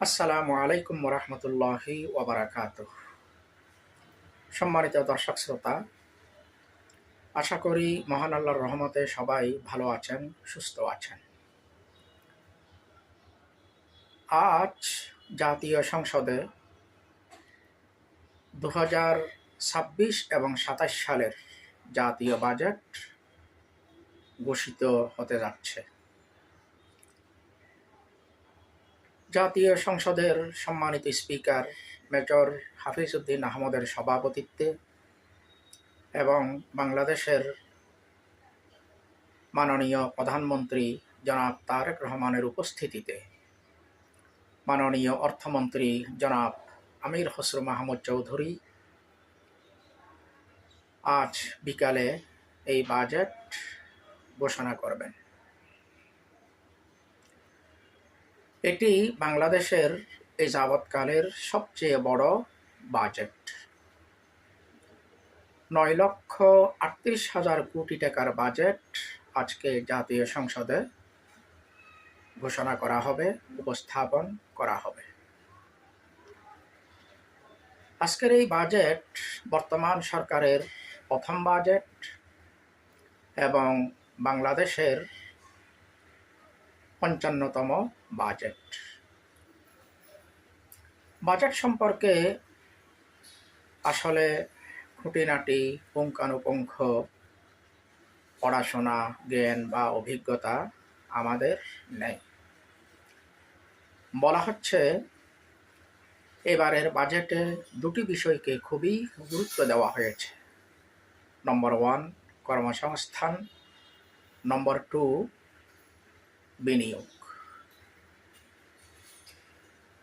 আসসালামু আলাইকুম ওরহমতুল্লাহি ওবারাকাতুহ। সম্মানিত দর্শক শ্রোতা, আশা করি মহান আল্লাহর রহমতে সবাই ভালো আছেন, সুস্থ আছেন। আজ জাতীয় সংসদে 2026 এবং 27 সালের জাতীয় বাজেট ঘোষিত হতে যাচ্ছে। জাতীয় সংসদের সম্মানিত স্পিকার মেজর হাফিজ উদ্দিন আহমদের সভাপতিত্বে এবং বাংলাদেশের মাননীয় প্রধানমন্ত্রী জনাব তারেক রহমানের উপস্থিতিতে মাননীয় অর্থমন্ত্রী জনাব আমির খসরু মাহমুদ চৌধুরী আজ বিকালে এই বাজেট ঘোষণা করবেন। এটি বাংলাদেশের এই যাবৎকালের সবচেয়ে বড় বাজেট। 9,38,000 কোটি টাকার বাজেট আজকে জাতীয় সংসদে ঘোষণা করা হবে, উপস্থাপন করা হবে। আজকের এই বাজেট বর্তমান সরকারের প্রথম বাজেট এবং বাংলাদেশের 55তম বাজেট। বাজেট সম্পর্কে আসলে খুঁটিনাটি পুঙ্খানুপুঙ্খ পড়াশোনা, জ্ঞান বা অভিজ্ঞতা আমাদের নেই। বলা হচ্ছে এবারের বাজেটে দুটি বিষয়কে খুবই গুরুত্ব দেওয়া হয়েছে। নম্বর 1 কর্মসংস্থান, নম্বর 2 বিনিয়োগ।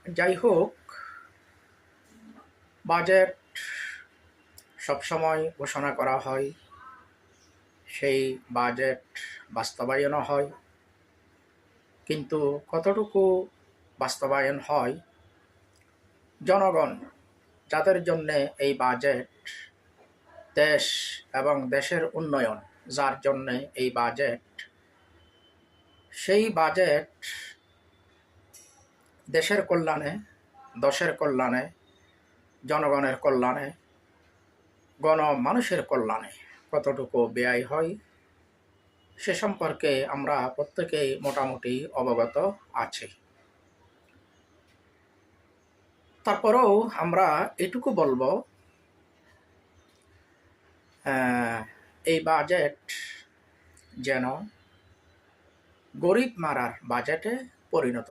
যাই হোক, বাজেট সবসময় ঘোষণা করা হয়, সেই বাজেট বাস্তবায়ন হয়, কিন্তু কতটুকু বাস্তবায়ন হয়, জনগণ যাদের জন্যে এই বাজেট, দেশ এবং দেশের উন্নয়ন যার জন্যে এই বাজেট, সেই বাজেট দেশের কল্যাণে, দশের কল্যাণে, জনগণের কল্যাণে, গণমানুষের কল্যাণে কতটুকু ব্যয় হয় সে সম্পর্কে আমরা প্রত্যেকেই মোটামুটি অবগত আছি। তারপরেও আমরা এটুকু বলবো, এই বাজেট যেন গরিব মারার বাজেটে পরিণত